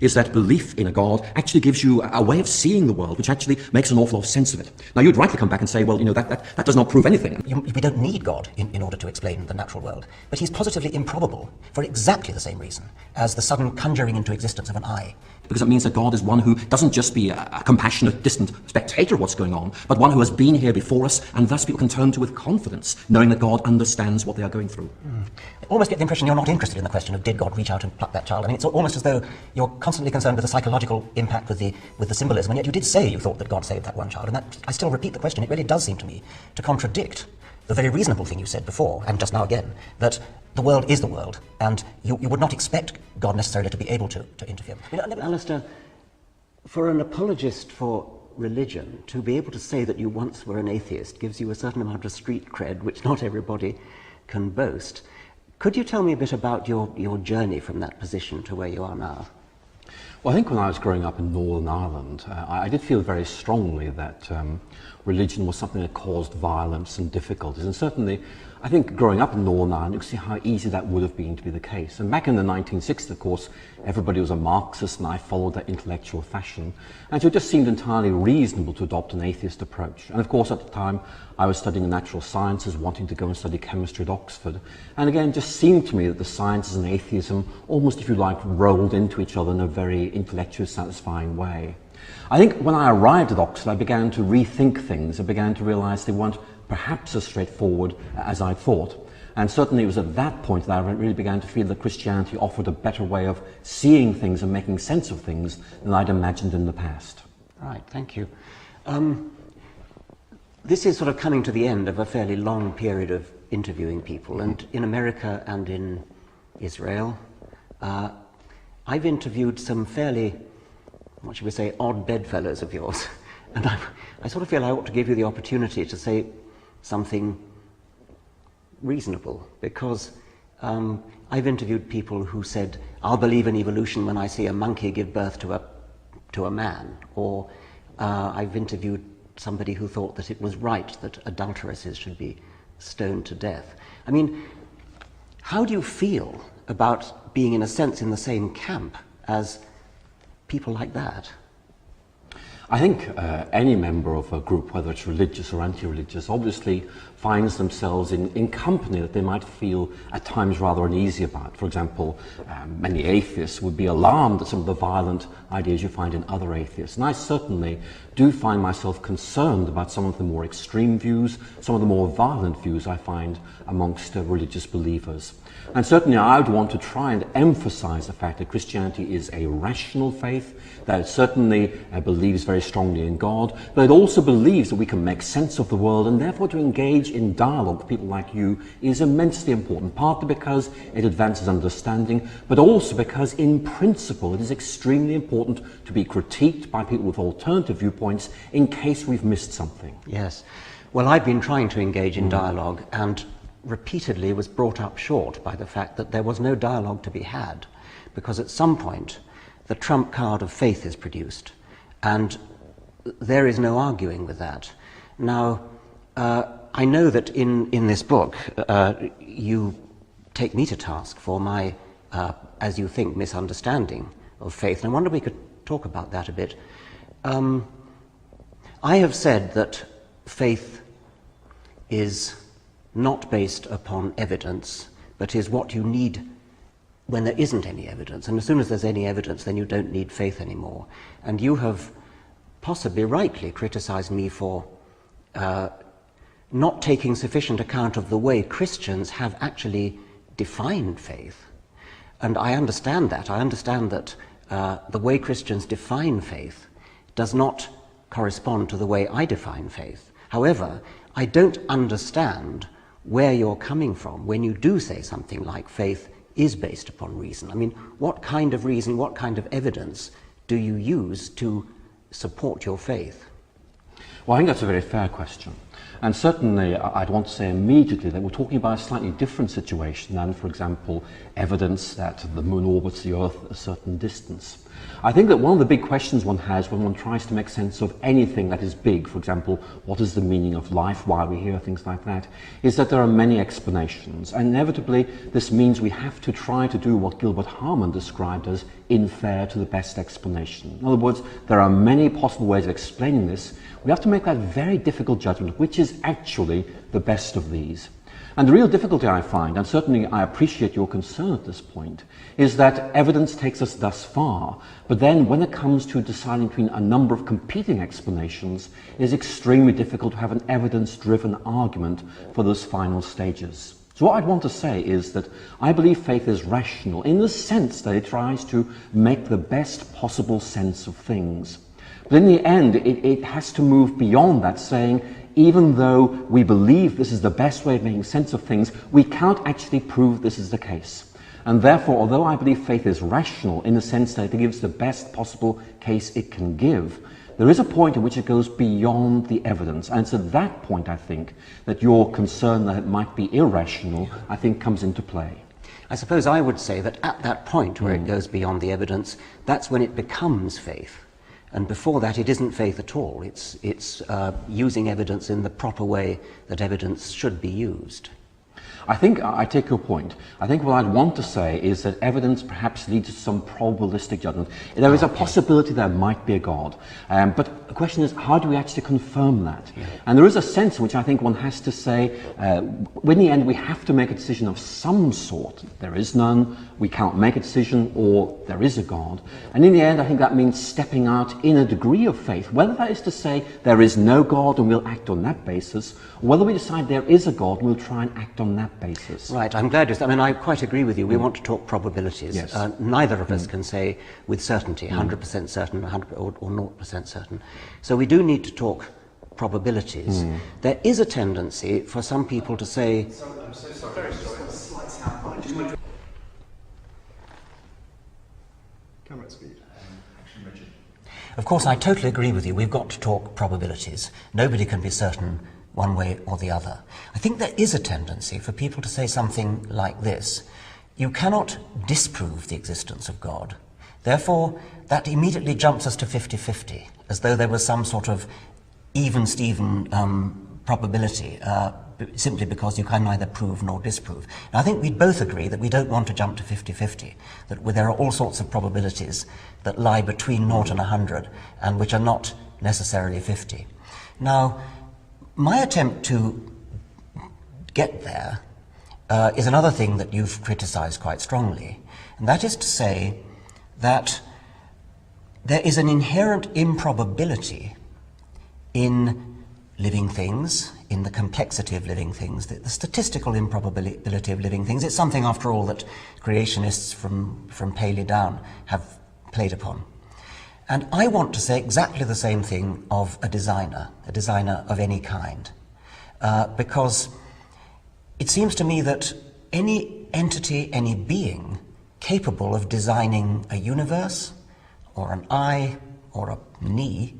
is that belief in a God actually gives you a way of seeing the world which actually makes an awful lot of sense of it. Now, you'd rightly come back and say, well, that does not prove anything. We don't need God in order to explain the natural world, but he's positively improbable for exactly the same reason as the sudden conjuring into existence of an eye. Because it means that God is one who doesn't just be a compassionate, distant spectator of what's going on, but one who has been here before us, and thus people can turn to with confidence, knowing that God understands what they are going through. I almost get the impression you're not interested in the question of did God reach out and pluck that child. I mean, it's almost as though you're constantly concerned with the psychological impact with the symbolism, and yet you did say you thought that God saved that one child, and that, I still repeat the question, it really does seem to me to contradict the very reasonable thing you said before, and just now again, that the world is the world, and you would not expect God necessarily to be able to interfere. Alister, for an apologist for religion, to be able to say that you once were an atheist gives you a certain amount of street cred, which not everybody can boast. Could you tell me a bit about your journey from that position to where you are now? Well, I think when I was growing up in Northern Ireland, I did feel very strongly that religion was something that caused violence and difficulties. And certainly, I think growing up in Northern Ireland, you can see how easy that would have been to be the case. And back in the 1960s, of course, everybody was a Marxist, and I followed that intellectual fashion. And so it just seemed entirely reasonable to adopt an atheist approach. And of course, at the time, I was studying natural sciences, wanting to go and study chemistry at Oxford. And again, it just seemed to me that the sciences and atheism almost, if you like, rolled into each other in a very intellectually satisfying way. I think when I arrived at Oxford, I began to rethink things. I began to realize they weren't perhaps as straightforward as I thought. And certainly it was at that point that I really began to feel that Christianity offered a better way of seeing things and making sense of things than I'd imagined in the past. Right, thank you. This is sort of coming to the end of a fairly long period of interviewing people, and in America and in Israel, I've interviewed some fairly, what should we say, odd bedfellows of yours, and I sort of feel I ought to give you the opportunity to say something reasonable, because I've interviewed people who said, I'll believe in evolution when I see a monkey give birth to a man, or I've interviewed somebody who thought that it was right that adulteresses should be stoned to death. I mean, how do you feel about being, in a sense, in the same camp as people like that? I think any member of a group, whether it's religious or anti-religious, obviously finds themselves in company that they might feel at times rather uneasy about. For example, many atheists would be alarmed at some of the violent ideas you find in other atheists. And I certainly do find myself concerned about some of the more extreme views, some of the more violent views I find amongst religious believers. And certainly I would want to try and emphasize the fact that Christianity is a rational faith, that it certainly believes very strongly in God, but it also believes that we can make sense of the world, and therefore to engage in dialogue with people like you is immensely important, partly because it advances understanding, but also because in principle it is extremely important to be critiqued by people with alternative viewpoints in case we've missed something. Yes. Well, I've been trying to engage in dialogue, and repeatedly was brought up short by the fact that there was no dialogue to be had, because at some point the trump card of faith is produced, and there is no arguing with that. Now, I know that in this book you take me to task for my, as you think, misunderstanding of faith, and I wonder if we could talk about that a bit. I have said that faith is not based upon evidence, but is what you need when there isn't any evidence. And as soon as there's any evidence, then you don't need faith anymore. And you have possibly rightly criticized me for not taking sufficient account of the way Christians have actually defined faith. And I understand that. I understand that the way Christians define faith does not correspond to the way I define faith. However, I don't understand where you're coming from when you do say something like faith is based upon reason. I mean, what kind of reason, what kind of evidence do you use to support your faith? Well, I think that's a very fair question. And certainly, I'd want to say immediately that we're talking about a slightly different situation than, for example, evidence that the moon orbits the Earth a certain distance. I think that one of the big questions one has when one tries to make sense of anything that is big, for example, what is the meaning of life, why we hear things like that, is that there are many explanations. And inevitably, this means we have to try to do what Gilbert Harman described as infer to the best explanation. In other words, there are many possible ways of explaining this. We have to make that very difficult judgment, which is actually the best of these. And the real difficulty I find, and certainly I appreciate your concern at this point, is that evidence takes us thus far, but then when it comes to deciding between a number of competing explanations, it is extremely difficult to have an evidence-driven argument for those final stages. So what I'd want to say is that I believe faith is rational in the sense that it tries to make the best possible sense of things. But in the end, it has to move beyond that, saying, even though we believe this is the best way of making sense of things, we cannot actually prove this is the case. And therefore, although I believe faith is rational in the sense that it gives the best possible case it can give, there is a point at which it goes beyond the evidence. And it's at that point, I think, that your concern that it might be irrational, I think, comes into play. I suppose I would say that at that point where it goes beyond the evidence, that's when it becomes faith. And before that, it isn't faith at all. It's using evidence in the proper way that evidence should be used. I think I take your point. I think what I'd want to say is that evidence perhaps leads to some probabilistic judgment. There is a possibility there might be a God. But the question is, how do we actually confirm that? Yeah. And there is a sense in which I think one has to say, in the end, we have to make a decision of some sort. There is none, we can't make a decision, or there is a God. And in the end, I think that means stepping out in a degree of faith, whether that is to say there is no God and we'll act on that basis, or whether we decide there is a God and we'll try and act on that basis. Right, I'm glad I mean, I quite agree with you. We want to talk probabilities. Yes. Neither of us can say with certainty, 100% certain, 100 or 0% certain. So we do need to talk probabilities. There is a tendency for some people to say... I'm so sorry, very sorry, slight sound bite. Camera at speed. Action, Richard. Of course, I totally agree with you. We've got to talk probabilities. Nobody can be certain one way or the other. I think there is a tendency for people to say something like this. You cannot disprove the existence of God. Therefore, that immediately jumps us to 50-50, as though there was some sort of even-steven probability, simply because you can neither prove nor disprove. Now, I think we'd both agree that we don't want to jump to 50-50, that there are all sorts of probabilities that lie between 0 and 100, and which are not necessarily 50. Now, my attempt to get there is another thing that you've criticized quite strongly, and that is to say that there is an inherent improbability in living things, in the complexity of living things, the statistical improbability of living things. It's something, after all, that creationists from Paley down have played upon. And I want to say exactly the same thing of a designer of any kind, because it seems to me that any entity, any being capable of designing a universe, or an eye, or a knee,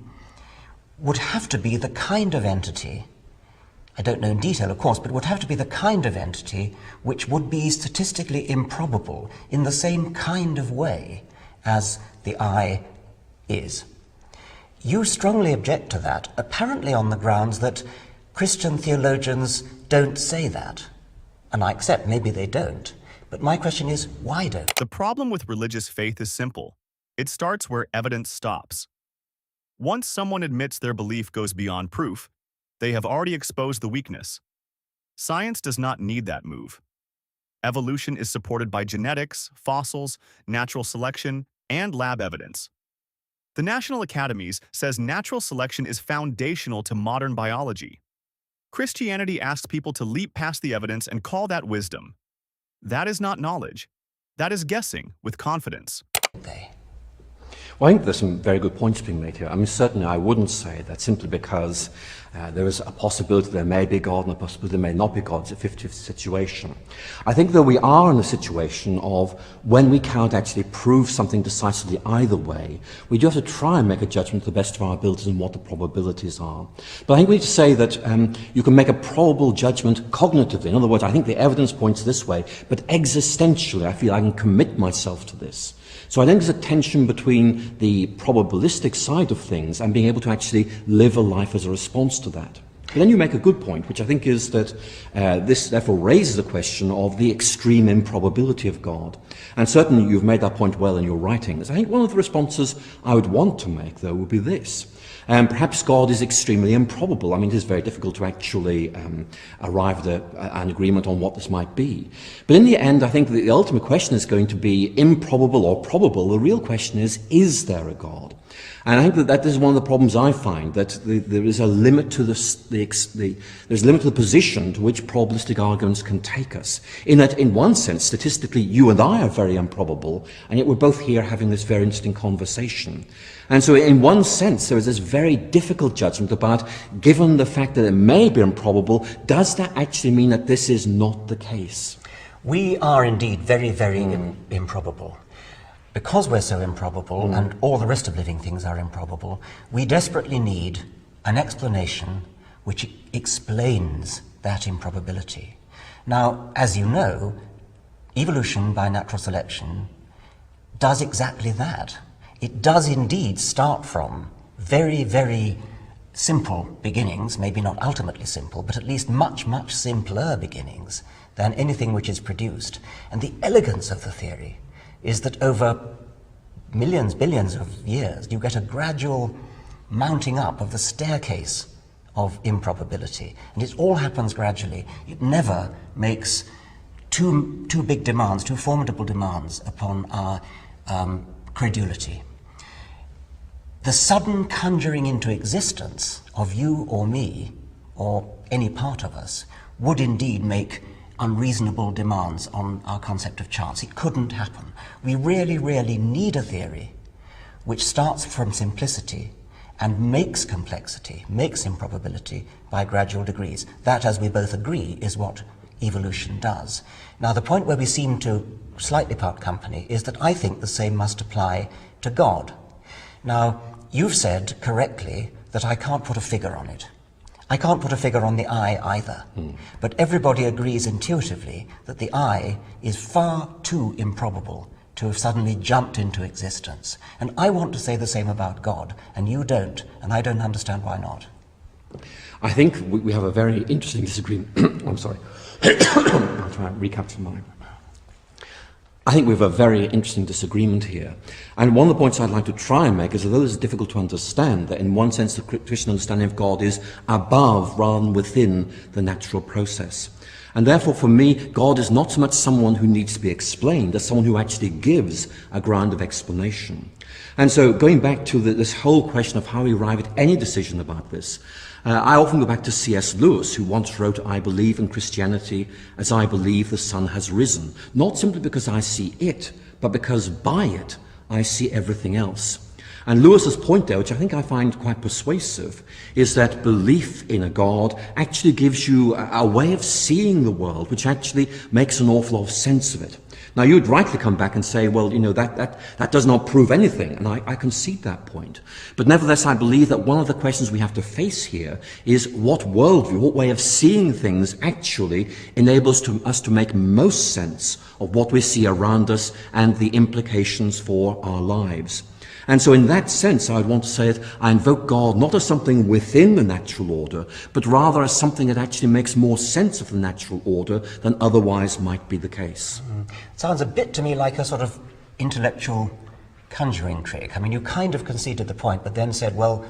would have to be the kind of entity, I don't know in detail, of course, but would have to be the kind of entity which would be statistically improbable in the same kind of way as the eye is. You strongly object to that, apparently on the grounds that Christian theologians don't say that. And I accept maybe they don't. But my question is, why don't? The problem with religious faith is simple. It starts where evidence stops. Once someone admits their belief goes beyond proof, they have already exposed the weakness. Science does not need that move. Evolution is supported by genetics, fossils, natural selection, and lab evidence. The National Academies says natural selection is foundational to modern biology. Christianity asks people to leap past the evidence and call that wisdom. That is not knowledge. That is guessing with confidence. Well, I think there's some very good points being made here. I mean, certainly I wouldn't say that simply because there is a possibility there may be God and a possibility there may not be God. It's a 50-50 situation. I think that we are in a situation of when we can't actually prove something decisively either way, we do have to try and make a judgment to the best of our abilities and what the probabilities are. But I think we need to say that you can make a probable judgment cognitively. In other words, I think the evidence points this way, but existentially I feel I can commit myself to this. So I think there's a tension between the probabilistic side of things and being able to actually live a life as a response to that. But then you make a good point, which I think is that this therefore raises the question of the extreme improbability of God. And certainly you've made that point well in your writings. I think one of the responses I would want to make, though, would be this. Perhaps God is extremely improbable. I mean, it is very difficult to actually arrive at an agreement on what this might be. But in the end, I think the ultimate question is going to be improbable or probable. The real question is there a God? And I think that is one of the problems I find, that there is a limit to there's a limit to the position to which probabilistic arguments can take us. In that, in one sense, statistically, you and I are very improbable, and yet we're both here having this very interesting conversation. And so in one sense, there is this very difficult judgment about, given the fact that it may be improbable, does that actually mean that this is not the case? We are indeed very, very improbable. Because we're so improbable, and all the rest of living things are improbable, we desperately need an explanation which explains that improbability. Now, as you know, evolution by natural selection does exactly that. It does indeed start from very, very simple beginnings, maybe not ultimately simple, but at least much, much simpler beginnings than anything which is produced. And the elegance of the theory is that over millions, billions of years, you get a gradual mounting up of the staircase of improbability. And it all happens gradually. It never makes too big demands, too formidable demands upon our credulity. The sudden conjuring into existence of you or me, or any part of us, would indeed make unreasonable demands on our concept of chance. It couldn't happen. We really, really need a theory which starts from simplicity and makes complexity, makes improbability by gradual degrees. That, as we both agree, is what evolution does. Now, the point where we seem to slightly part company is that I think the same must apply to God. Now, you've said correctly that I can't put a figure on it. I can't put a figure on the eye either, but everybody agrees intuitively that the eye is far too improbable to have suddenly jumped into existence. And I want to say the same about God, and you don't, and I don't understand why not. I think we have a very interesting disagreement. I'm sorry. I'll try and recapture mine. I think we have a very interesting disagreement here. And one of the points I'd like to try and make is, although it's difficult to understand, that in one sense the Christian understanding of God is above rather than within the natural process. And therefore, for me, God is not so much someone who needs to be explained as someone who actually gives a ground of explanation. And so going back to this whole question of how we arrive at any decision about this, I often go back to C.S. Lewis, who once wrote, "I believe in Christianity as I believe the sun has risen, not simply because I see it, but because by it I see everything else." And Lewis's point there, which I think I find quite persuasive, is that belief in a God actually gives you a way of seeing the world, which actually makes an awful lot of sense of it. Now, you'd rightly come back and say, well, you know, that does not prove anything, and I concede that point. But nevertheless, I believe that one of the questions we have to face here is what worldview, what way of seeing things actually enables us to make most sense of what we see around us and the implications for our lives. And so in that sense, I would want to say that I invoke God not as something within the natural order, but rather as something that actually makes more sense of the natural order than otherwise might be the case. Sounds a bit to me like a sort of intellectual conjuring trick. I mean, you kind of conceded the point, but then said, well,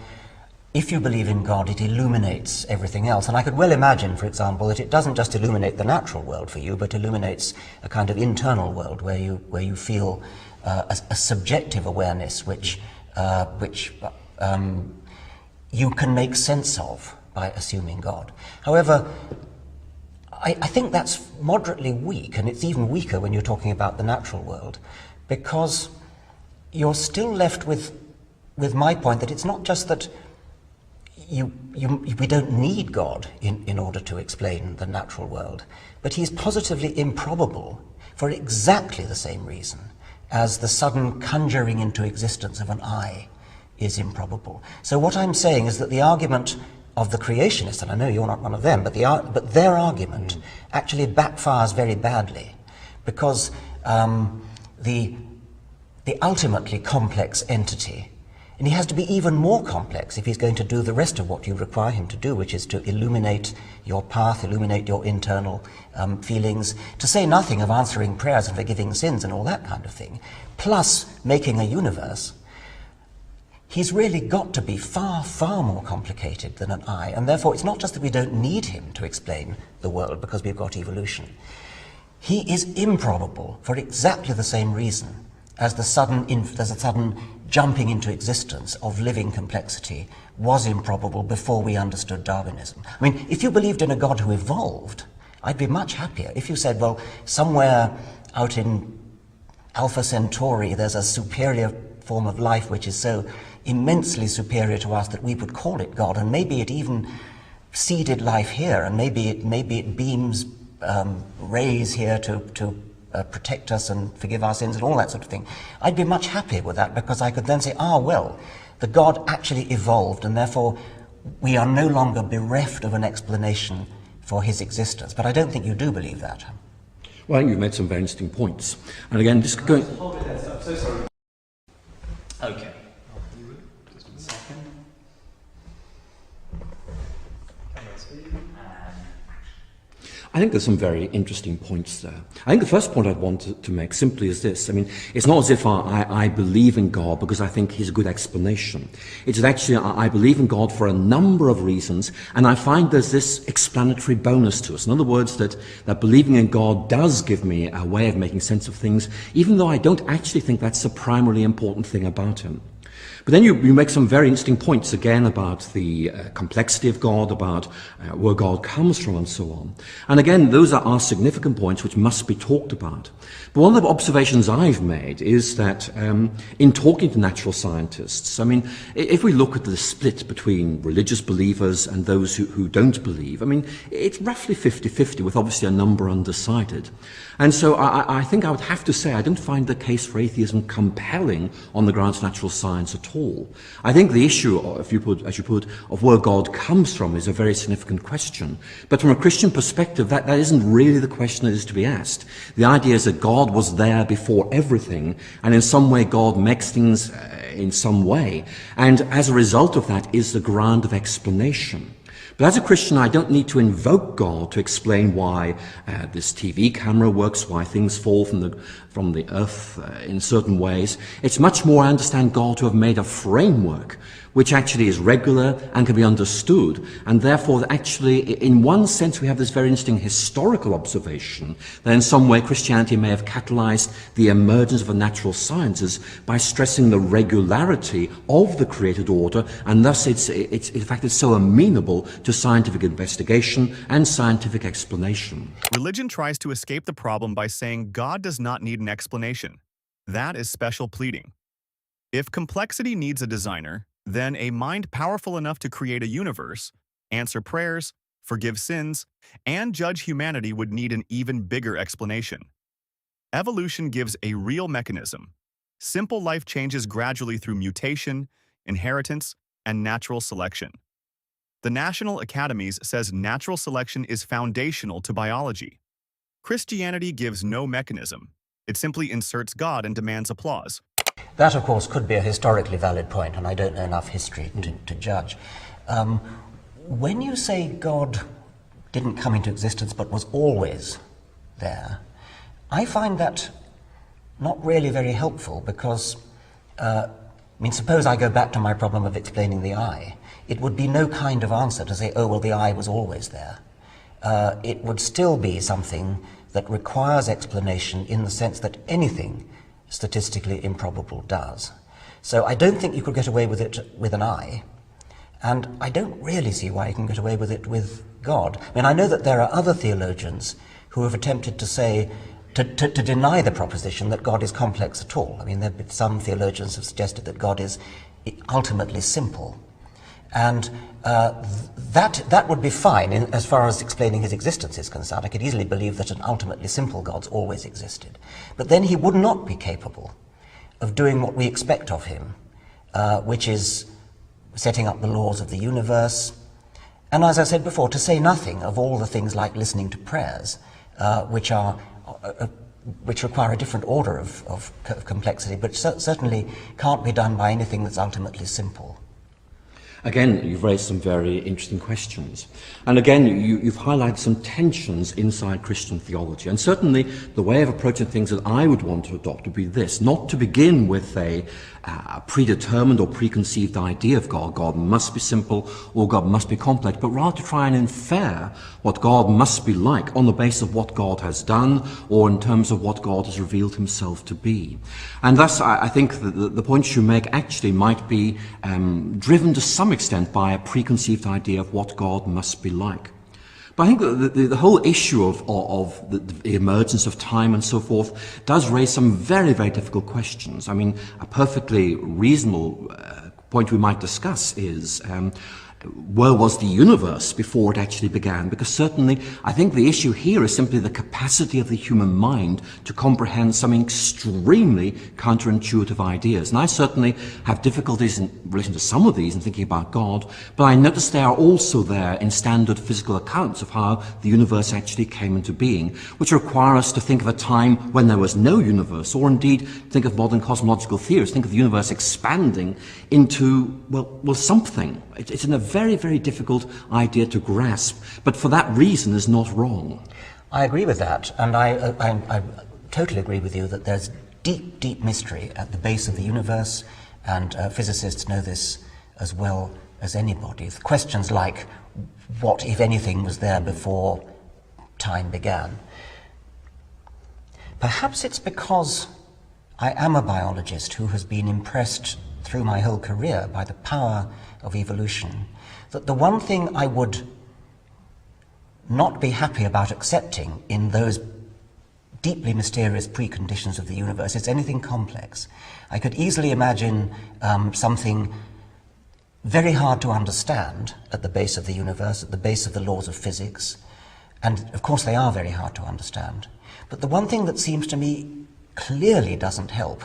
if you believe in God, it illuminates everything else. And I could well imagine, for example, that it doesn't just illuminate the natural world for you, but illuminates a kind of internal world where you feel a subjective awareness which you can make sense of by assuming God. However, I think that's moderately weak, and it's even weaker when you're talking about the natural world, because you're still left with with my point that it's not just that we don't need God in order to explain the natural world, but he's positively improbable for exactly the same reason as the sudden conjuring into existence of an eye is improbable. So what I'm saying is that the argument of the creationists, and I know you're not one of them, but their argument actually backfires very badly, because the ultimately complex entity, and he has to be even more complex if he's going to do the rest of what you require him to do, which is to illuminate your path, illuminate your internal feelings, to say nothing of answering prayers and forgiving sins and all that kind of thing, plus making a universe. He's really got to be far, far more complicated than an eye, and therefore it's not just that we don't need him to explain the world because we've got evolution. He is improbable for exactly the same reason as the sudden jumping into existence of living complexity was improbable before we understood Darwinism. I mean, if you believed in a God who evolved, I'd be much happier. If you said, well, somewhere out in Alpha Centauri there's a superior form of life which is so immensely superior to us that we would call it God, and maybe it even seeded life here, and maybe it beams rays here to protect us and forgive our sins and all that sort of thing. I'd be much happier with that, because I could then say, well, the God actually evolved, and therefore we are no longer bereft of an explanation for his existence. But I don't think you do believe that. Well, I think you've made some very interesting points. And again, just going... Hold it there, I'm so sorry. Okay. Just a second. Camera speed. I think there's some very interesting points there. I think the first point I'd want to make simply is this. I mean, it's not as if I believe in God because I think he's a good explanation. It's that actually I believe in God for a number of reasons, and I find there's this explanatory bonus to us. In other words, that believing in God does give me a way of making sense of things, even though I don't actually think that's the primarily important thing about him. But then you make some very interesting points again about the complexity of God, about where God comes from and so on. And again, those are significant points which must be talked about. But one of the observations I've made is that in talking to natural scientists, I mean, if we look at the split between religious believers and those who don't believe, I mean, it's roughly 50-50, with obviously a number undecided. And so I think I would have to say I don't find the case for atheism compelling on the grounds of natural science at all. I think the issue, as you put, of where God comes from is a very significant question. But from a Christian perspective, that isn't really the question that is to be asked. The idea is that God was there before everything, and in some way God makes things in some way. And as a result of that is the ground of explanation. But as a Christian, I don't need to invoke God to explain why this TV camera works, why things fall from the earth in certain ways. It's much more I understand God to have made a framework which actually is regular and can be understood. And therefore, actually, in one sense, we have this very interesting historical observation that in some way Christianity may have catalyzed the emergence of the natural sciences by stressing the regularity of the created order, and thus it's in fact it's so amenable to scientific investigation and scientific explanation. Religion tries to escape the problem by saying God does not need an explanation. That is special pleading. If complexity needs a designer, then a mind powerful enough to create a universe, answer prayers, forgive sins, and judge humanity would need an even bigger explanation. Evolution gives a real mechanism. Simple life changes gradually through mutation, inheritance, and natural selection. The National Academies says natural selection is foundational to biology. Christianity gives no mechanism. It simply inserts God and demands applause. That, of course, could be a historically valid point, and I don't know enough history to judge. When you say God didn't come into existence but was always there, I find that not really very helpful, because, suppose I go back to my problem of explaining the eye. It would be no kind of answer to say, oh, well, the eye was always there. It would still be something that requires explanation in the sense that anything statistically improbable does. So I don't think you could get away with it with an eye, and I don't really see why you can get away with it with God. I mean, I know that there are other theologians who have attempted to say to deny the proposition that God is complex at all. I mean, there have been some theologians have suggested that God is ultimately simple. And that would be fine as far as explaining his existence is concerned. I could easily believe that an ultimately simple God's always existed. But then he would not be capable of doing what we expect of him, which is setting up the laws of the universe. And as I said before, to say nothing of all the things like listening to prayers, which require a different order of complexity, but certainly can't be done by anything that's ultimately simple. Again, you've raised some very interesting questions. And again, you've highlighted some tensions inside Christian theology. And certainly the way of approaching things that I would want to adopt would be this: not to begin with a predetermined or preconceived idea of God. God must be simple or God must be complex, but rather to try and infer what God must be like on the basis of what God has done or in terms of what God has revealed himself to be. And thus, I think that the points you make actually might be driven to some extent by a preconceived idea of what God must be like. But I think that the whole issue of the emergence of time and so forth does raise some very, very difficult questions. I mean, a perfectly reasonable point we might discuss is where was the universe before it actually began? Because certainly I think the issue here is simply the capacity of the human mind to comprehend some extremely counterintuitive ideas. And I certainly have difficulties in relation to some of these in thinking about God, but I notice they are also there in standard physical accounts of how the universe actually came into being, which require us to think of a time when there was no universe, or indeed think of modern cosmological theories, think of the universe expanding into, well, something. It's a very, very difficult idea to grasp, but for that reason is not wrong. I agree with that, and I totally agree with you that there's deep, deep mystery at the base of the universe, and physicists know this as well as anybody. Questions like, what, if anything, was there before time began? Perhaps it's because I am a biologist who has been impressed through my whole career by the power of evolution, that the one thing I would not be happy about accepting in those deeply mysterious preconditions of the universe is anything complex. I could easily imagine something very hard to understand at the base of the universe, at the base of the laws of physics, and of course they are very hard to understand. But the one thing that seems to me clearly doesn't help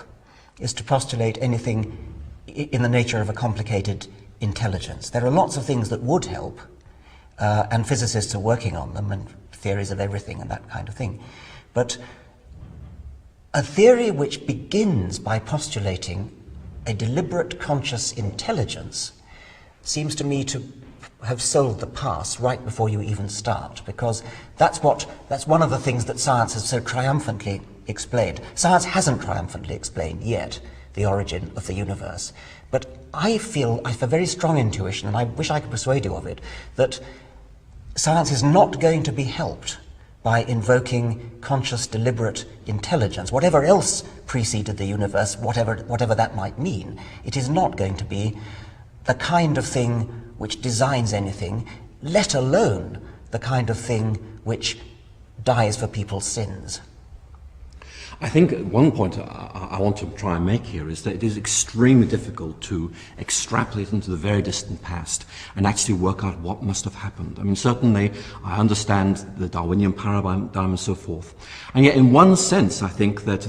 is to postulate anything in the nature of a complicated intelligence. There are lots of things that would help, and physicists are working on them, and theories of everything and that kind of thing. But a theory which begins by postulating a deliberate conscious intelligence seems to me to have sold the pass right before you even start, because that's one of the things that science has so triumphantly explained. Science hasn't triumphantly explained yet the origin of the universe, but I have a very strong intuition, and I wish I could persuade you of it, that science is not going to be helped by invoking conscious, deliberate intelligence. Whatever else preceded the universe, whatever that might mean, it is not going to be the kind of thing which designs anything, let alone the kind of thing which dies for people's sins. I think one point I want to try and make here is that it is extremely difficult to extrapolate into the very distant past and actually work out what must have happened. I mean, certainly I understand the Darwinian paradigm and so forth. And yet in one sense, I think that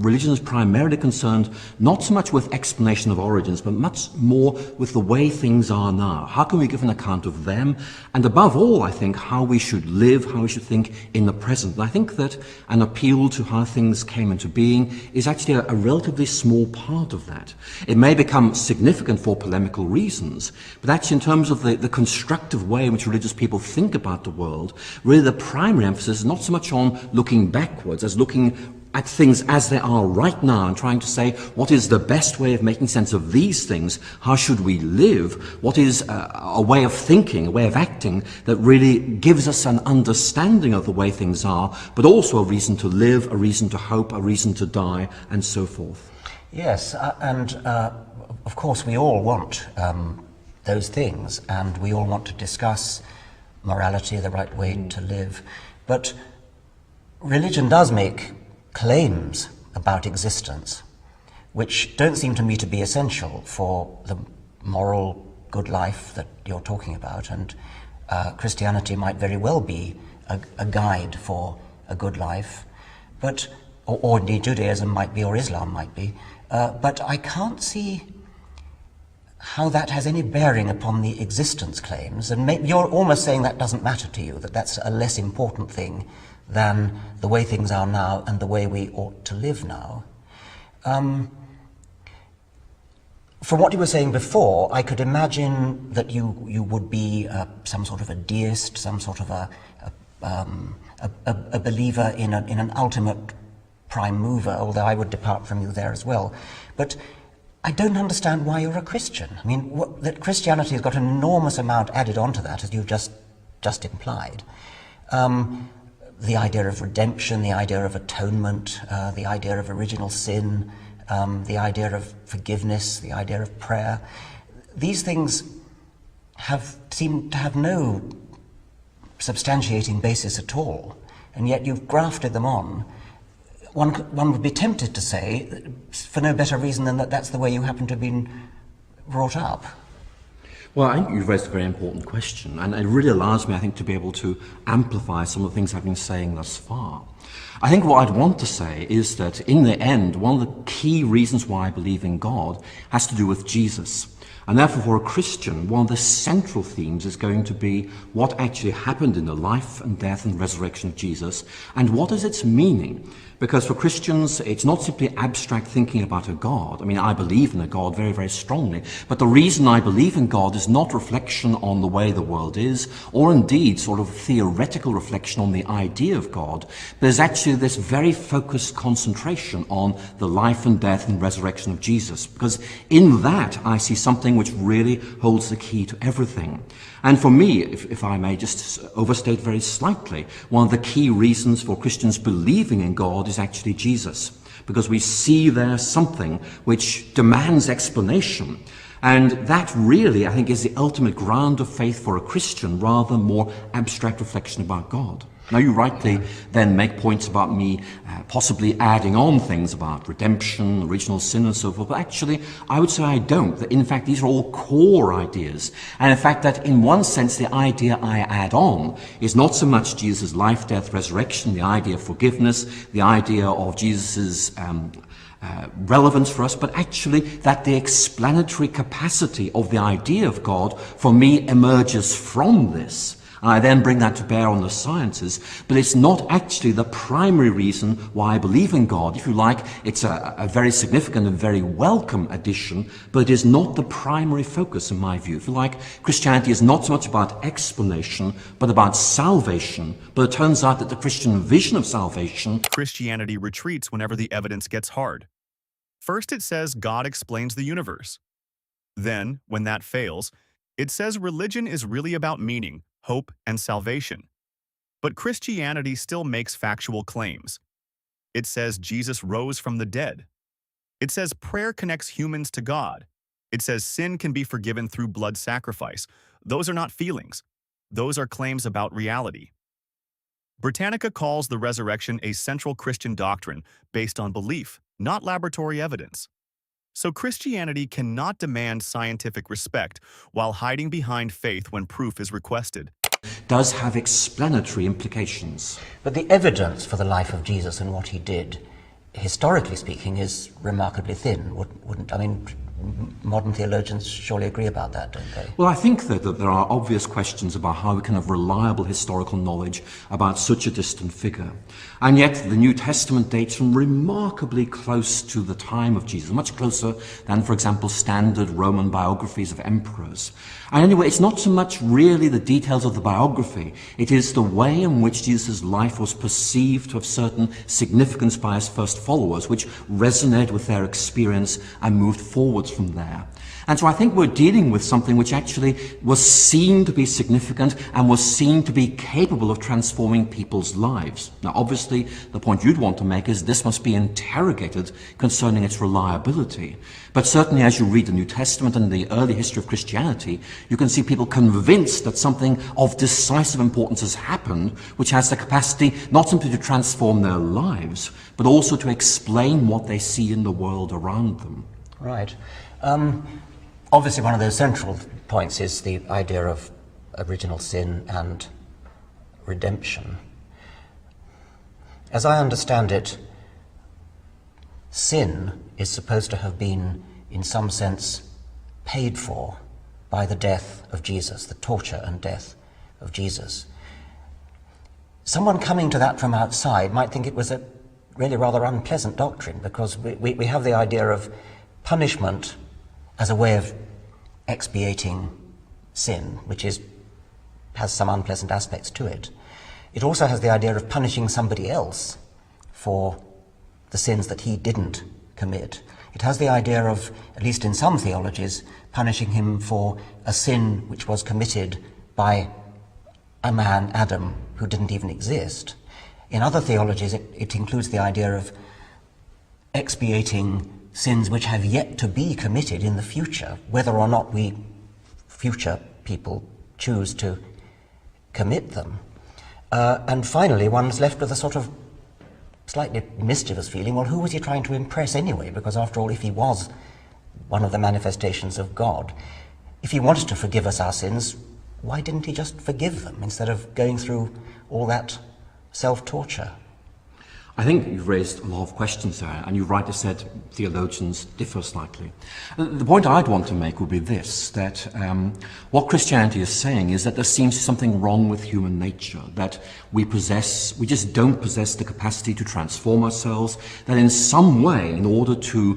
religion is primarily concerned not so much with explanation of origins, but much more with the way things are now. How can we give an account of them? And above all, I think, how we should live, how we should think in the present. And I think that an appeal to how things came into being is actually a relatively small part of that. It may become significant for polemical reasons, but actually in terms of the constructive way in which religious people think about the world, really the primary emphasis is not so much on looking backwards as looking at things as they are right now and trying to say, what is the best way of making sense of these things? How should we live? What is a way of thinking, a way of acting that really gives us an understanding of the way things are, but also a reason to live, a reason to hope, a reason to die, and so forth? Yes, and of course we all want those things, and we all want to discuss morality, the right way to live. But religion does make claims about existence which don't seem to me to be essential for the moral good life that you're talking about, and Christianity might very well be a guide for a good life, but or indeed Judaism might be, or Islam might be, but I can't see how that has any bearing upon the existence claims, and you're almost saying that doesn't matter to you, that that's a less important thing than the way things are now and the way we ought to live now. From what you were saying before, I could imagine that you would be some sort of a deist, some sort of a believer in an ultimate prime mover, although I would depart from you there as well. But I don't understand why you're a Christian. I mean, that Christianity has got an enormous amount added onto that, as you've just implied. The idea of redemption, the idea of atonement, the idea of original sin, the idea of forgiveness, the idea of prayer. These things seem to have no substantiating basis at all, and yet you've grafted them on. One would be tempted to say, for no better reason than that that's the way you happen to have been brought up. Well, I think you've raised a very important question, and it really allows me, I think, to be able to amplify some of the things I've been saying thus far. I think what I'd want to say is that, in the end, one of the key reasons why I believe in God has to do with Jesus. And therefore, for a Christian, one of the central themes is going to be what actually happened in the life and death and resurrection of Jesus, and what is its meaning. Because for Christians, it's not simply abstract thinking about a God. I mean, I believe in a God very, very strongly, but the reason I believe in God is not reflection on the way the world is, or indeed sort of theoretical reflection on the idea of God. There's actually this very focused concentration on the life and death and resurrection of Jesus, because in that I see something which really holds the key to everything. And for me, if I may just overstate very slightly, one of the key reasons for Christians believing in God is actually Jesus, because we see there something which demands explanation. And that really, I think, is the ultimate ground of faith for a Christian, rather than more abstract reflection about God. Now, you rightly then make points about me possibly adding on things about redemption, original sin, and so forth, but actually, I would say I don't. That in fact, these are all core ideas. And in fact, that in one sense, the idea I add on is not so much Jesus' life, death, resurrection, the idea of forgiveness, the idea of Jesus' relevance for us, but actually that the explanatory capacity of the idea of God, for me, emerges from this. And I then bring that to bear on the sciences, but it's not actually the primary reason why I believe in God. If you like, it's a very significant and very welcome addition, but it is not the primary focus in my view. If you like, Christianity is not so much about explanation, but about salvation. But it turns out that the Christian vision of salvation... Christianity retreats whenever the evidence gets hard. First, it says God explains the universe. Then, when that fails, it says religion is really about meaning, hope, and salvation. But Christianity still makes factual claims. It says Jesus rose from the dead. It says prayer connects humans to God. It says sin can be forgiven through blood sacrifice. Those are not feelings. Those are claims about reality. Britannica calls the resurrection a central Christian doctrine based on belief, not laboratory evidence. So Christianity cannot demand scientific respect while hiding behind faith when proof is requested. does have explanatory implications. But the evidence for the life of Jesus and what he did, historically speaking, is remarkably thin, wouldn't? I mean, modern theologians surely agree about that, don't they? Well, I think that there are obvious questions about how we can have reliable historical knowledge about such a distant figure. And yet the New Testament dates from remarkably close to the time of Jesus, much closer than, for example, standard Roman biographies of emperors. And anyway, it's not so much really the details of the biography, it is the way in which Jesus' life was perceived to have certain significance by his first followers, which resonated with their experience and moved forward built from there. And so I think we're dealing with something which actually was seen to be significant and was seen to be capable of transforming people's lives. Now, obviously, the point you'd want to make is this must be interrogated concerning its reliability. But certainly as you read the New Testament and the early history of Christianity, you can see people convinced that something of decisive importance has happened, which has the capacity not simply to transform their lives, but also to explain what they see in the world around them. Right. Obviously, one of those central points is the idea of original sin and redemption. As I understand it, sin is supposed to have been, in some sense, paid for by the death of Jesus, the torture and death of Jesus. Someone coming to that from outside might think it was a really rather unpleasant doctrine, because we have the idea of punishment as a way of expiating sin, which has some unpleasant aspects to it. It also has the idea of punishing somebody else for the sins that he didn't commit. It has the idea of, at least in some theologies, punishing him for a sin which was committed by a man, Adam, who didn't even exist. In other theologies, it includes the idea of expiating sins which have yet to be committed in the future, whether or not we future people choose to commit them. And finally, one's left with a sort of slightly mischievous feeling, well, who was he trying to impress anyway? Because after all, if he was one of the manifestations of God, if he wanted to forgive us our sins, why didn't he just forgive them instead of going through all that self-torture? I think you've raised a lot of questions there, and you've rightly said theologians differ slightly. The point I'd want to make would be this, that what Christianity is saying is that there seems something wrong with human nature, that we just don't possess the capacity to transform ourselves, that in some way, in order to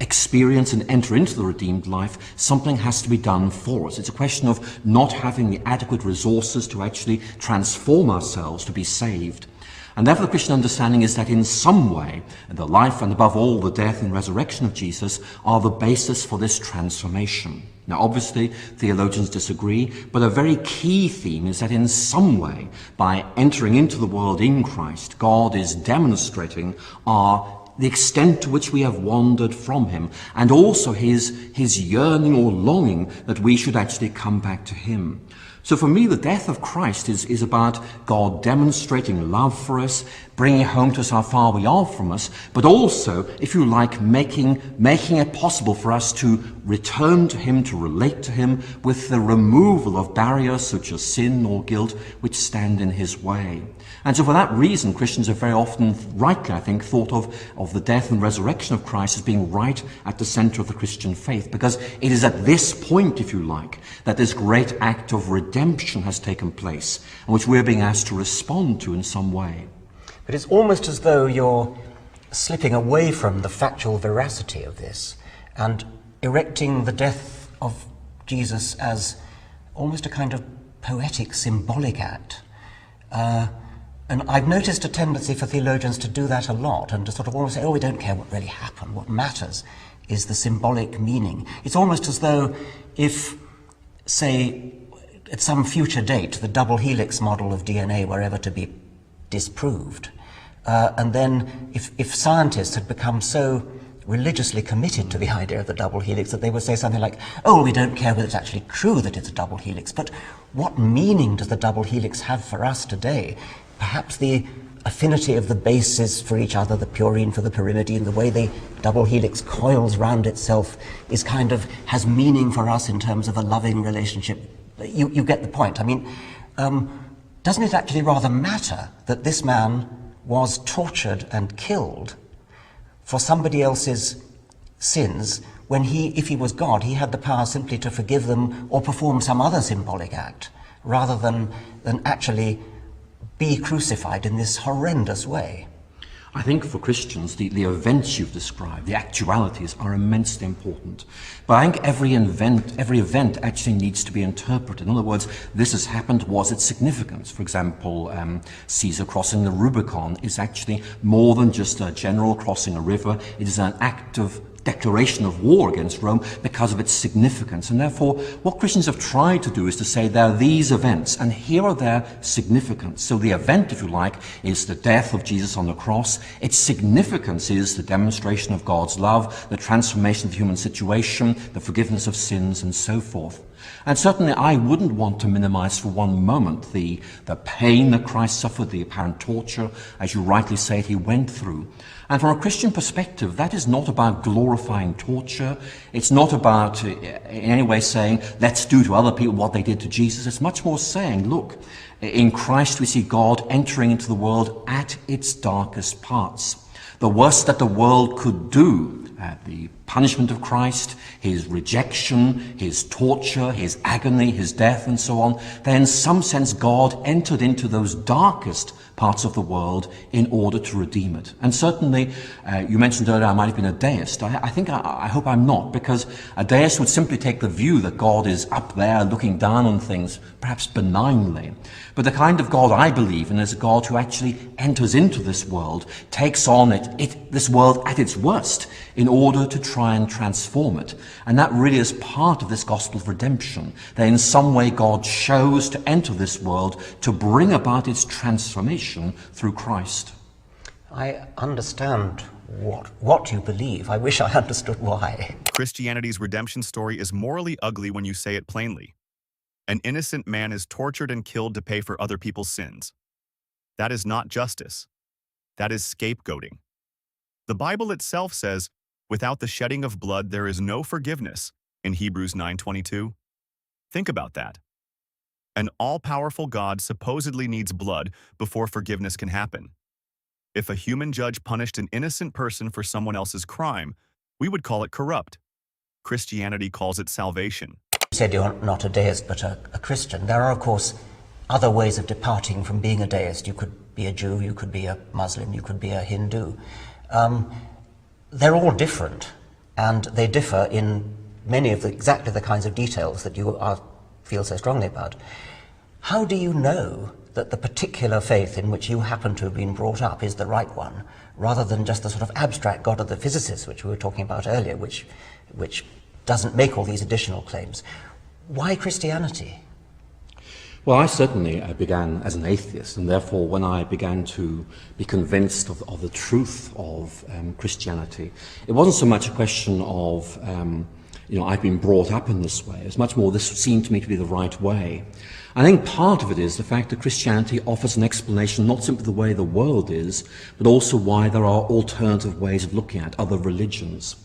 experience and enter into the redeemed life, something has to be done for us. It's a question of not having the adequate resources to actually transform ourselves to be saved. And therefore the Christian understanding is that in some way, the life and above all the death and resurrection of Jesus are the basis for this transformation. Now obviously theologians disagree, but a very key theme is that in some way, by entering into the world in Christ, God is demonstrating the extent to which we have wandered from him, and also his yearning or longing that we should actually come back to him. So for me, the death of Christ is about God demonstrating love for us, bringing home to us how far we are from us, but also, if you like, making it possible for us to return to him, to relate to him, with the removal of barriers such as sin or guilt which stand in his way. And so for that reason, Christians have very often, rightly I think, thought of the death and resurrection of Christ as being right at the center of the Christian faith, because it is at this point, if you like, that this great act of redemption has taken place, and which we're being asked to respond to in some way. But it's almost as though you're slipping away from the factual veracity of this and erecting the death of Jesus as almost a kind of poetic, symbolic act. And I've noticed a tendency for theologians to do that a lot, and to sort of almost say, oh, we don't care what really happened. What matters is the symbolic meaning. It's almost as though if, say, at some future date, the double helix model of DNA were ever to be disproved, and then if scientists had become so religiously committed to the idea of the double helix that they would say something like, oh, we don't care whether it's actually true that it's a double helix, but what meaning does the double helix have for us today? Perhaps the affinity of the bases for each other, the purine for the pyrimidine, the way the double helix coils round itself has meaning for us in terms of a loving relationship. You get the point. I mean, doesn't it actually rather matter that this man was tortured and killed for somebody else's sins, when if he was God, he had the power simply to forgive them or perform some other symbolic act, rather than actually be crucified in this horrendous way? I think for Christians, the events you've described, the actualities, are immensely important. But I think every event actually needs to be interpreted. In other words, this has happened, was it significant? For example, Caesar crossing the Rubicon is actually more than just a general crossing a river. It is an act of declaration of war against Rome because of its significance. And therefore, what Christians have tried to do is to say there are these events, and here are their significance. So the event, if you like, is the death of Jesus on the cross. Its significance is the demonstration of God's love, the transformation of the human situation, the forgiveness of sins, and so forth. And certainly I wouldn't want to minimize for one moment the pain that Christ suffered, the apparent torture, as you rightly say, he went through. And from a Christian perspective, that is not about glorifying torture. It's not about in any way saying, let's do to other people what they did to Jesus. It's much more saying, look, in Christ we see God entering into the world at its darkest parts. The worst that the world could do, the punishment of Christ, his rejection, his torture, his agony, his death, and so on, then in some sense God entered into those darkest parts of the world in order to redeem it. And certainly, you mentioned earlier I might have been a deist. I hope I'm not, because a deist would simply take the view that God is up there looking down on things, perhaps benignly. But the kind of God I believe in is a God who actually enters into this world, takes on this world at its worst, in order to try and transform it. And that really is part of this gospel of redemption, that in some way God chose to enter this world to bring about its transformation through Christ. I understand what you believe. I wish I understood why. Christianity's redemption story is morally ugly when you say it plainly. An innocent man is tortured and killed to pay for other people's sins. That is not justice. That is scapegoating. The Bible itself says, without the shedding of blood, there is no forgiveness, in Hebrews 9:22. Think about that. An all-powerful God supposedly needs blood before forgiveness can happen. If a human judge punished an innocent person for someone else's crime, we would call it corrupt. Christianity calls it salvation. You said you're not a deist, but a Christian. There are, of course, other ways of departing from being a deist. You could be a Jew, you could be a Muslim, you could be a Hindu. They're all different, and they differ in many of exactly the kinds of details that you feel so strongly about. How do you know that the particular faith in which you happen to have been brought up is the right one, rather than just the sort of abstract God of the physicists, which we were talking about earlier, which doesn't make all these additional claims? Why Christianity? Well, I certainly began as an atheist, and therefore when I began to be convinced of the truth of Christianity, it wasn't so much a question of, I've been brought up in this way. It's much more, this seemed to me to be the right way. I think part of it is the fact that Christianity offers an explanation not simply the way the world is, but also why there are alternative ways of looking at other religions.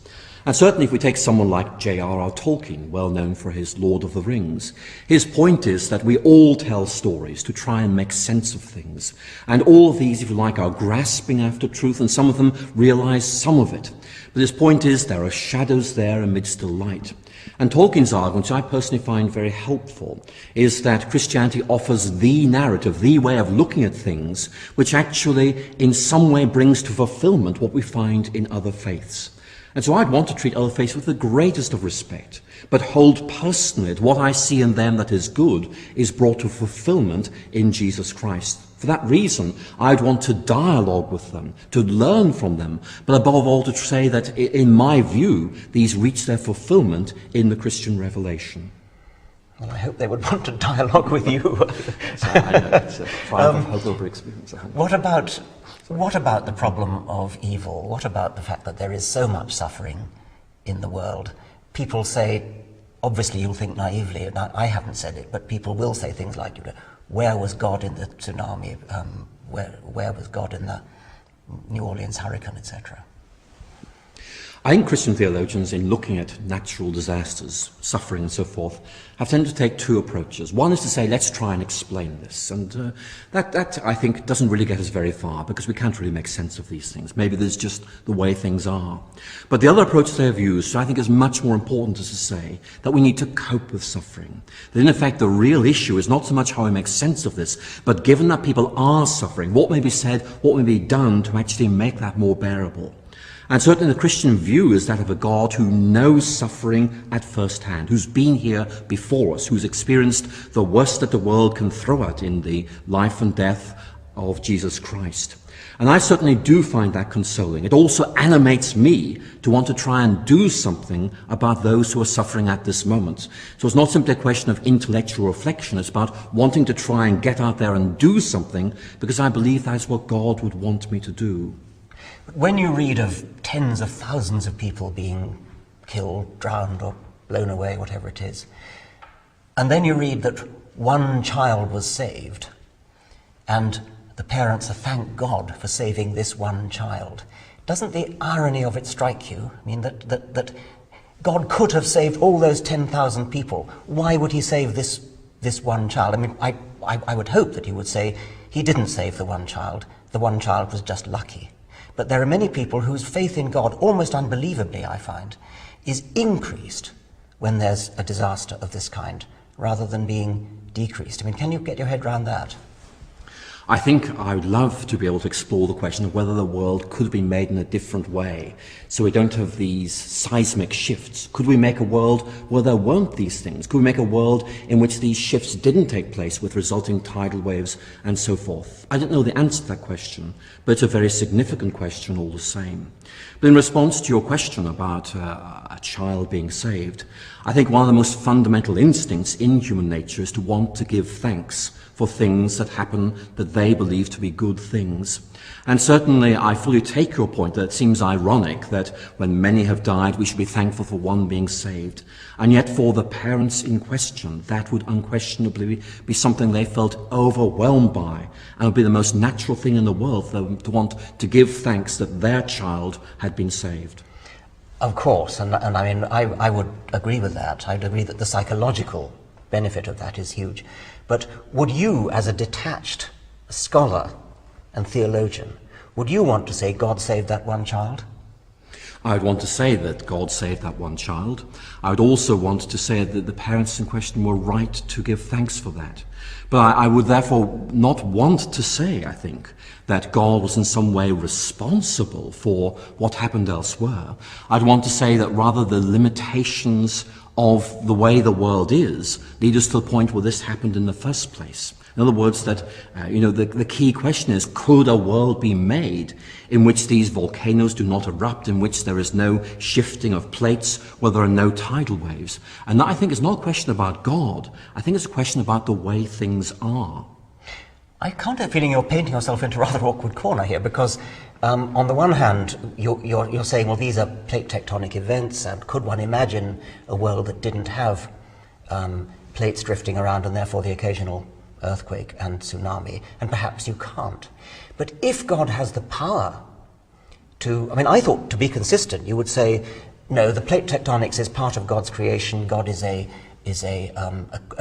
And certainly if we take someone like J.R.R. Tolkien, well known for his Lord of the Rings, his point is that we all tell stories to try and make sense of things. And all of these, if you like, are grasping after truth, and some of them realize some of it. But his point is there are shadows there amidst the light. And Tolkien's argument, which I personally find very helpful, is that Christianity offers the narrative, the way of looking at things, which actually in some way brings to fulfillment what we find in other faiths. And so I'd want to treat other faiths with the greatest of respect, but hold personally that what I see in them that is good is brought to fulfillment in Jesus Christ. For that reason, I'd want to dialogue with them, to learn from them, but above all to say that, in my view, these reach their fulfillment in the Christian revelation. Well, I hope they would want to dialogue with you. I know, it's a triumph of hope over experience. What about the problem of evil? What about the fact that there is so much suffering in the world? People say, obviously you'll think naively, and I haven't said it, but people will say things like, where was God in the tsunami? Where was God in the New Orleans hurricane, etc.? I think Christian theologians, in looking at natural disasters, suffering and so forth, have tended to take two approaches. One is to say, let's try and explain this. And that, I think, doesn't really get us very far, because we can't really make sense of these things. Maybe there's just the way things are. But the other approach they have used, I think, is much more important, is to say that we need to cope with suffering. That, in effect, the real issue is not so much how we make sense of this, but given that people are suffering, what may be said, what may be done to actually make that more bearable. And certainly the Christian view is that of a God who knows suffering at first hand, who's been here before us, who's experienced the worst that the world can throw at in the life and death of Jesus Christ. And I certainly do find that consoling. It also animates me to want to try and do something about those who are suffering at this moment. So it's not simply a question of intellectual reflection, it's about wanting to try and get out there and do something, because I believe that's what God would want me to do. When you read of tens of thousands of people being killed, drowned, or blown away, whatever it is, and then you read that one child was saved, and the parents are thank God for saving this one child, doesn't the irony of it strike you? I mean, that God could have saved all those 10,000 people. Why would he save this one child? I mean, I would hope that he would say he didn't save the one child was just lucky. But there are many people whose faith in God, almost unbelievably, I find, is increased when there's a disaster of this kind, rather than being decreased. I mean, can you get your head around that? I think I would love to be able to explore the question of whether the world could be made in a different way, so we don't have these seismic shifts. Could we make a world where there weren't these things? Could we make a world in which these shifts didn't take place with resulting tidal waves and so forth? I don't know the answer to that question, but it's a very significant question all the same. But in response to your question about a child being saved, I think one of the most fundamental instincts in human nature is to want to give thanks for things that happen that they believe to be good things. And certainly I fully take your point that it seems ironic that when many have died, we should be thankful for one being saved. And yet for the parents in question, that would unquestionably be something they felt overwhelmed by, and would be the most natural thing in the world for them to want to give thanks that their child had been saved. Of course, and I mean, I would agree with that. I'd agree that the psychological benefit of that is huge. But would you, as a detached scholar and theologian, would you want to say God saved that one child? I would want to say that God saved that one child. I would also want to say that the parents in question were right to give thanks for that. But I would therefore not want to say, I think, that God was in some way responsible for what happened elsewhere. I'd want to say that rather the limitations of the way the world is lead us to the point where this happened in the first place. In other words, that the key question is, could a world be made in which these volcanoes do not erupt, in which there is no shifting of plates, where there are no tidal waves? And that, I think, is not a question about God. I think it's a question about the way things are. I can't help feeling you're painting yourself into a rather awkward corner here, because on the one hand, you're saying, well, these are plate tectonic events, and could one imagine a world that didn't have plates drifting around and therefore the occasional earthquake and tsunami? And perhaps you can't. But if God has the power to, I mean, I thought, to be consistent, you would say, no, the plate tectonics is part of God's creation. God is a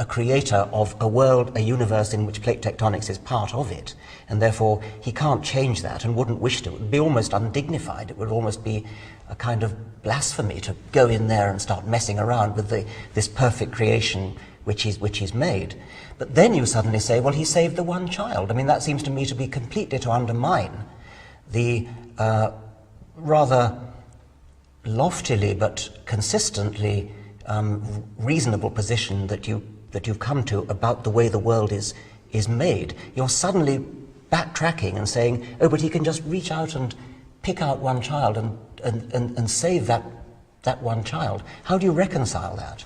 creator of a world, a universe in which plate tectonics is part of it, and therefore he can't change that and wouldn't wish to. It would be almost undignified. It would almost be a kind of blasphemy to go in there and start messing around with this perfect creation which he's made. But then you suddenly say, well, he saved the one child. I mean, that seems to me to be completely to undermine the rather loftily but consistently reasonable position that you've come to about the way the world is made. You're suddenly backtracking and saying, oh, but he can just reach out and pick out one child and save that one child. How do you reconcile that?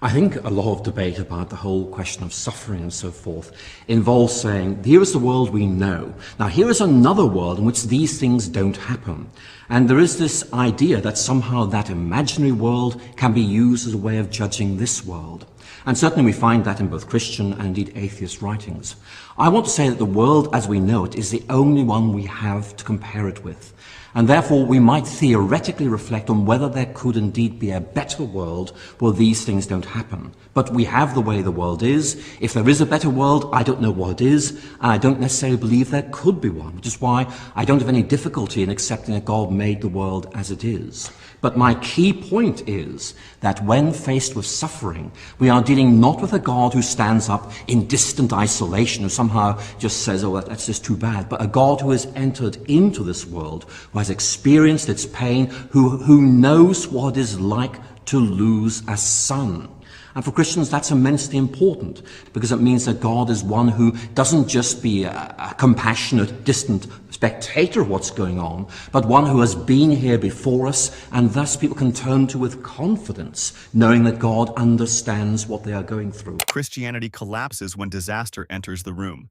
I think a lot of debate about the whole question of suffering and so forth involves saying, here is the world we know. Now, here is another world in which these things don't happen. And there is this idea that somehow that imaginary world can be used as a way of judging this world. And certainly we find that in both Christian and indeed atheist writings. I want to say that the world as we know it is the only one we have to compare it with. And therefore we might theoretically reflect on whether there could indeed be a better world where these things don't happen. But we have the way the world is. If there is a better world, I don't know what it is, and I don't necessarily believe there could be one, which is why I don't have any difficulty in accepting that God made the world as it is. But my key point is that when faced with suffering, we are dealing not with a God who stands up in distant isolation, who somehow just says, oh, that's just too bad, but a God who has entered into this world, who has experienced its pain, who knows what it is like to lose a son. And for Christians, that's immensely important, because it means that God is one who doesn't just be a compassionate, distant spectator of what's going on, but one who has been here before us, and thus people can turn to with confidence, knowing that God understands what they are going through. Christianity collapses when disaster enters the room.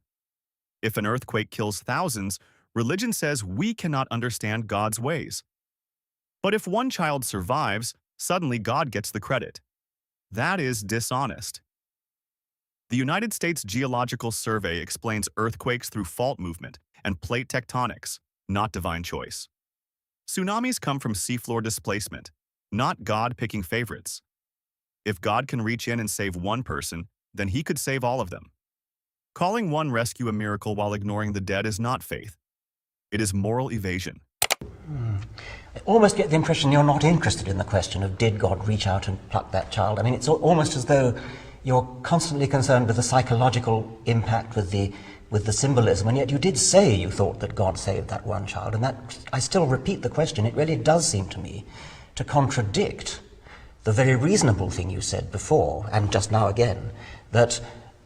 If an earthquake kills thousands, religion says we cannot understand God's ways. But if one child survives, suddenly God gets the credit. That is dishonest. The United States Geological Survey explains earthquakes through fault movement and plate tectonics, not divine choice. Tsunamis come from seafloor displacement, not God picking favorites. If God can reach in and save one person, then he could save all of them. Calling one rescue a miracle while ignoring the dead is not faith. It is moral evasion. I almost get the impression you're not interested in the question of did God reach out and pluck that child. I mean, it's almost as though you're constantly concerned with the psychological impact, with the symbolism, and yet you did say you thought that God saved that one child, and that, I still repeat the question, it really does seem to me to contradict the very reasonable thing you said before, and just now again, that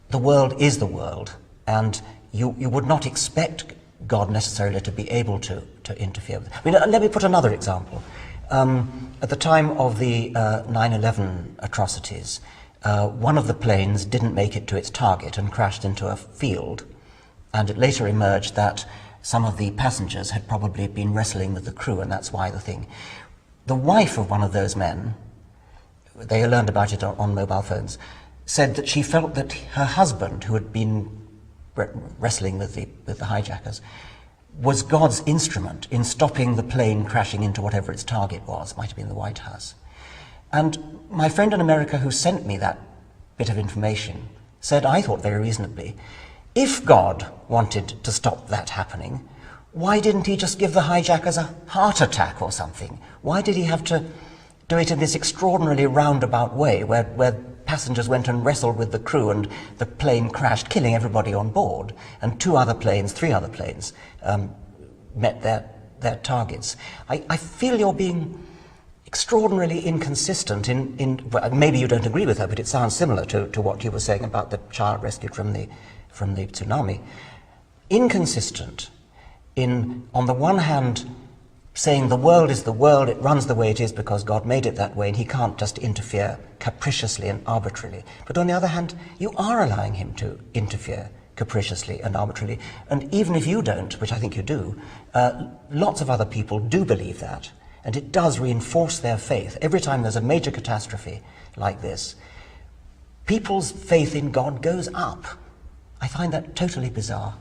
the world is the world, and you would not expect God necessarily to be able to interfere with it. I mean, let me put another example. At the time of the 9/11 atrocities, one of the planes didn't make it to its target and crashed into a field, and it later emerged that some of the passengers had probably been wrestling with the crew, and that's why the thing. The wife of one of those men, they learned about it on mobile phones, said that she felt that her husband, who had been wrestling with the hijackers, was God's instrument in stopping the plane crashing into whatever its target was. Might have been the White House. And my friend in America who sent me that bit of information said, I thought very reasonably, if God wanted to stop that happening, why didn't he just give the hijackers a heart attack or something? Why did he have to do it in this extraordinarily roundabout way where passengers went and wrestled with the crew and the plane crashed, killing everybody on board, and three other planes met their targets? I feel you're being extraordinarily inconsistent well, maybe you don't agree with her, but it sounds similar to what you were saying about the child rescued from the tsunami. Inconsistent in, on the one hand, saying the world is the world, it runs the way it is because God made it that way, and he can't just interfere capriciously and arbitrarily. But on the other hand, you are allowing him to interfere capriciously and arbitrarily. And even if you don't, which I think you do, lots of other people do believe that. And it does reinforce their faith. Every time there's a major catastrophe like this, people's faith in God goes up. I find that totally bizarre.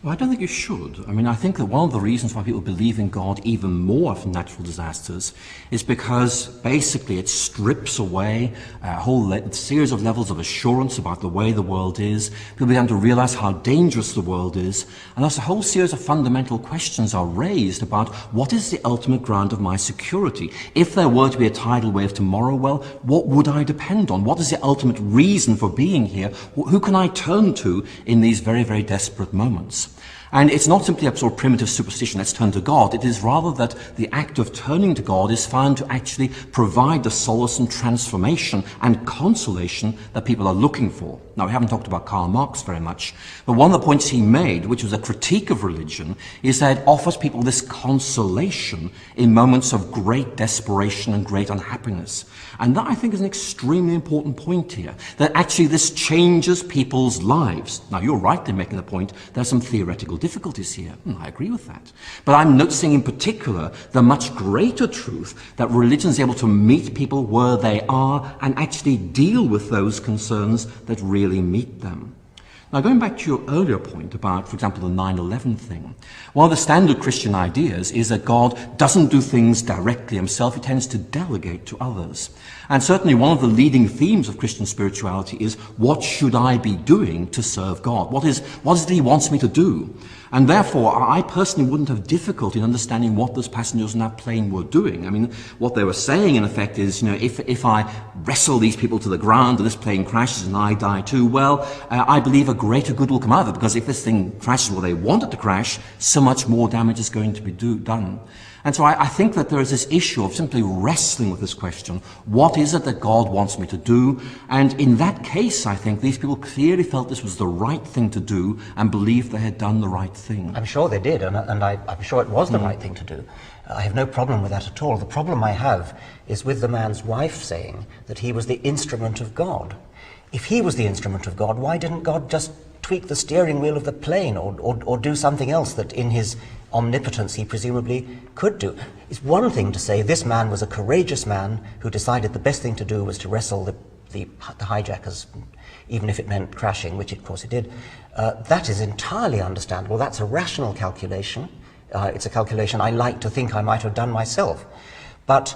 Well, I don't think you should. I mean, I think that one of the reasons why people believe in God even more from natural disasters is because basically it strips away a whole series of levels of assurance about the way the world is. People begin to realize how dangerous the world is, and thus a whole series of fundamental questions are raised about what is the ultimate ground of my security. If there were to be a tidal wave tomorrow, well, what would I depend on? What is the ultimate reason for being here? Who can I turn to in these very, very desperate moments? And it's not simply a sort of primitive superstition, let's turn to God. It is rather that the act of turning to God is found to actually provide the solace and transformation and consolation that people are looking for. Now, we haven't talked about Karl Marx very much, but one of the points he made, which was a critique of religion, is that it offers people this consolation in moments of great desperation and great unhappiness. And that, I think, is an extremely important point here, that actually this changes people's lives. Now, you're right in making the point there are some theoretical difficulties here. I agree with that. But I'm noticing in particular the much greater truth that religion is able to meet people where they are and actually deal with those concerns that really meet them. Now, going back to your earlier point about, for example, the 9/11 thing, one of the standard Christian ideas is that God doesn't do things directly himself, he tends to delegate to others. And certainly one of the leading themes of Christian spirituality is, what should I be doing to serve God? What is it he wants me to do? And therefore, I personally wouldn't have difficulty in understanding what those passengers on that plane were doing. I mean, what they were saying, in effect, is, if I wrestle these people to the ground and this plane crashes and I die too, well, I believe a greater good will come out of it, because if this thing crashes where they want it to crash, so much more damage is going to be done. And so I think that there is this issue of simply wrestling with this question, what is it that God wants me to do? And in that case, I think these people clearly felt this was the right thing to do and believed they had done the right thing. I'm sure they did, and I'm sure it was the right thing to do. I have no problem with that at all. The problem I have is with the man's wife saying that he was the instrument of God. If he was the instrument of God, why didn't God just tweak the steering wheel of the plane or do something else that in his omnipotence he presumably could do? It's one thing to say this man was a courageous man who decided the best thing to do was to wrestle the hijackers, even if it meant crashing, which of course it did. That is entirely understandable. That's a rational calculation. It's a calculation I like to think I might have done myself. But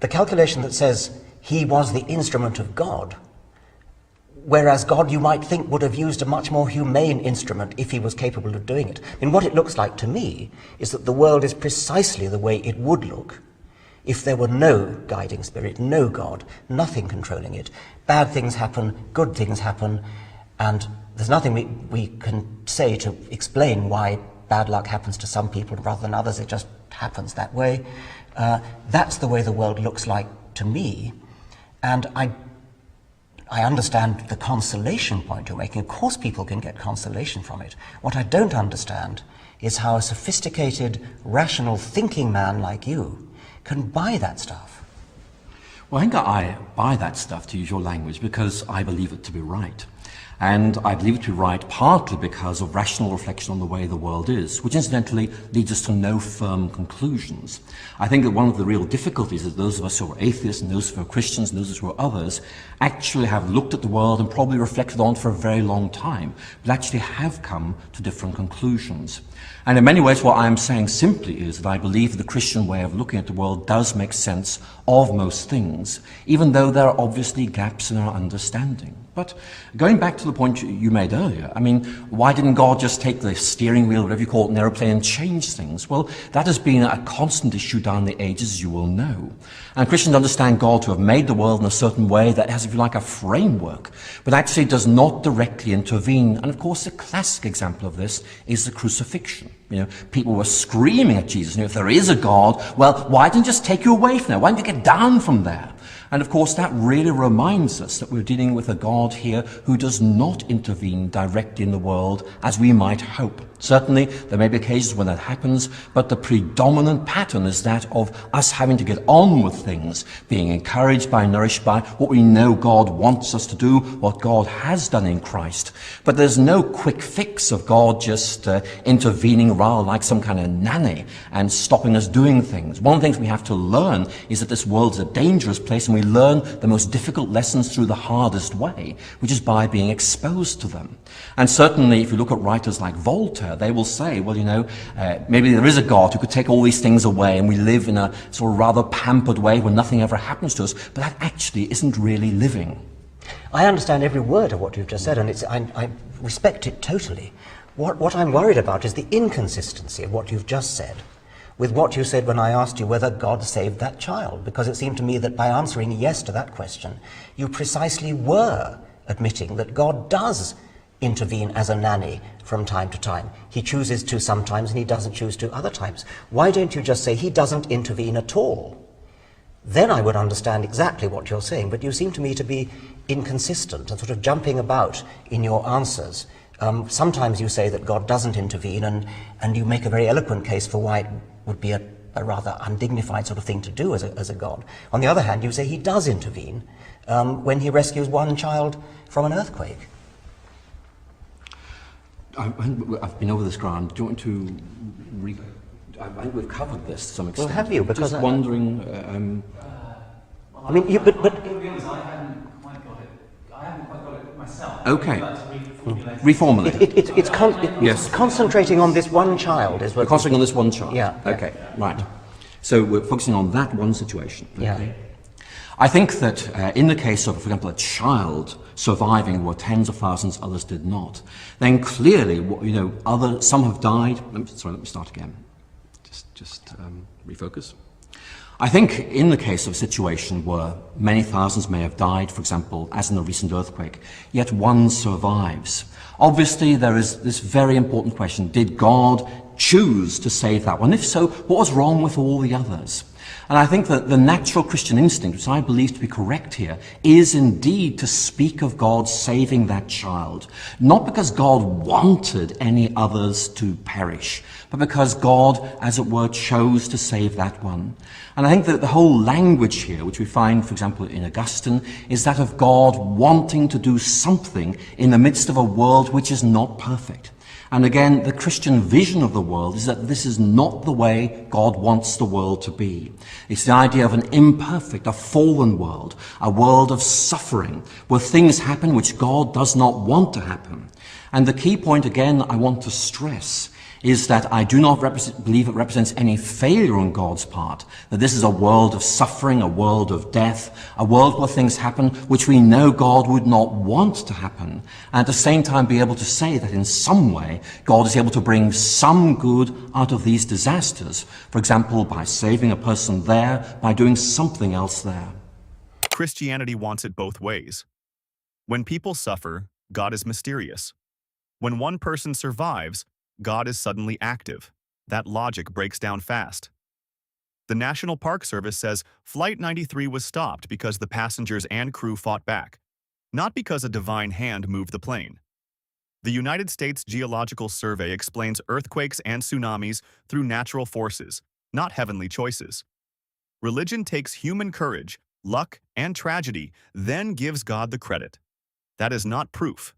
the calculation that says he was the instrument of God, whereas God, you might think, would have used a much more humane instrument if he was capable of doing it. I mean, what it looks like to me is that the world is precisely the way it would look if there were no guiding spirit, no God, nothing controlling it. Bad things happen, good things happen, and there's nothing we can say to explain why bad luck happens to some people rather than others. It just happens that way. That's the way the world looks like to me, and I understand the consolation point you're making. Of course people can get consolation from it. What I don't understand is how a sophisticated, rational, thinking man like you can buy that stuff. Well, I think I buy that stuff, to use your language, because I believe it to be right. And I believe it to be right partly because of rational reflection on the way the world is, which incidentally leads us to no firm conclusions. I think that one of the real difficulties is those of us who are atheists and those who are Christians and those who are others actually have looked at the world and probably reflected on it for a very long time, but actually have come to different conclusions. And in many ways what I am saying simply is that I believe the Christian way of looking at the world does make sense of most things, even though there are obviously gaps in our understanding. But going back to the point you made earlier, I mean, why didn't God just take the steering wheel, whatever you call it, an aeroplane, and change things? Well, that has been a constant issue down the ages, as you will know. And Christians understand God to have made the world in a certain way that has, if you like, a framework, but actually does not directly intervene. And of course, the classic example of this is the crucifixion. You know, people were screaming at Jesus, if there is a God, well, why didn't he just take you away from there? Why didn't you get down from there? And of course, that really reminds us that we're dealing with a God here who does not intervene directly in the world as we might hope. Certainly, there may be occasions when that happens, but the predominant pattern is that of us having to get on with things, being encouraged by, nourished by what we know God wants us to do, what God has done in Christ. But there's no quick fix of God just intervening rather like some kind of nanny and stopping us doing things. One of the things we have to learn is that this world is a dangerous place, and we learn the most difficult lessons through the hardest way, which is by being exposed to them. And certainly, if you look at writers like Voltaire, they will say, well, maybe there is a God who could take all these things away and we live in a sort of rather pampered way where nothing ever happens to us, but that actually isn't really living. I understand every word of what you've just said, and I respect it totally. What I'm worried about is the inconsistency of what you've just said with what you said when I asked you whether God saved that child, because it seemed to me that by answering yes to that question, you precisely were admitting that God does intervene as a nanny from time to time. He chooses to sometimes and he doesn't choose to other times. Why don't you just say he doesn't intervene at all? Then I would understand exactly what you're saying, but you seem to me to be inconsistent and sort of jumping about in your answers. Sometimes you say that God doesn't intervene, and you make a very eloquent case for why it would be a rather undignified sort of thing to do as a God. On the other hand, you say he does intervene when he rescues one child from an earthquake. I've been over this ground. Do you want to I think we've covered this to some extent. Well, have you? Because just wondering. I mean, you, but To be honest, I haven't quite got it myself. Okay. Reformulate. Reformulate. it's concentrating on this one child. Is what We're concentrating on this one child. Yeah. Okay. Right. So we're focusing on that one situation. Okay. Yeah. I think that in the case of, for example, a child surviving where tens of thousands, others did not, then clearly, some have died. Let me start again. Just refocus. I think in the case of a situation where many thousands may have died, for example, as in a recent earthquake, yet one survives, obviously there is this very important question: did God choose to save that one? If so, what was wrong with all the others? And I think that the natural Christian instinct, which I believe to be correct here, is indeed to speak of God saving that child, not because God wanted any others to perish, but because God, as it were, chose to save that one. And I think that the whole language here, which we find, for example, in Augustine, is that of God wanting to do something in the midst of a world which is not perfect. And again, the Christian vision of the world is that this is not the way God wants the world to be. It's the idea of an imperfect, a fallen world, a world of suffering, where things happen which God does not want to happen. And the key point, again, I want to stress is that I do not believe it represents any failure on God's part, that this is a world of suffering, a world of death, a world where things happen which we know God would not want to happen, and at the same time be able to say that in some way God is able to bring some good out of these disasters, for example, by saving a person there, by doing something else there. Christianity wants it both ways. When people suffer, God is mysterious. When one person survives, God is suddenly active. That logic breaks down fast. The National Park Service says Flight 93 was stopped because the passengers and crew fought back, not because a divine hand moved the plane. The United States Geological Survey explains earthquakes and tsunamis through natural forces, not heavenly choices. Religion takes human courage, luck, and tragedy, then gives God the credit. That is not proof.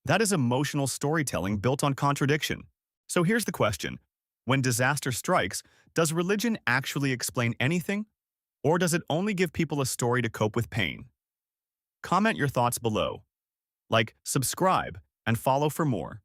That is emotional storytelling built on contradiction. So here's the question. When disaster strikes, does religion actually explain anything? Or does it only give people a story to cope with pain? Comment your thoughts below. Like, subscribe, and follow for more.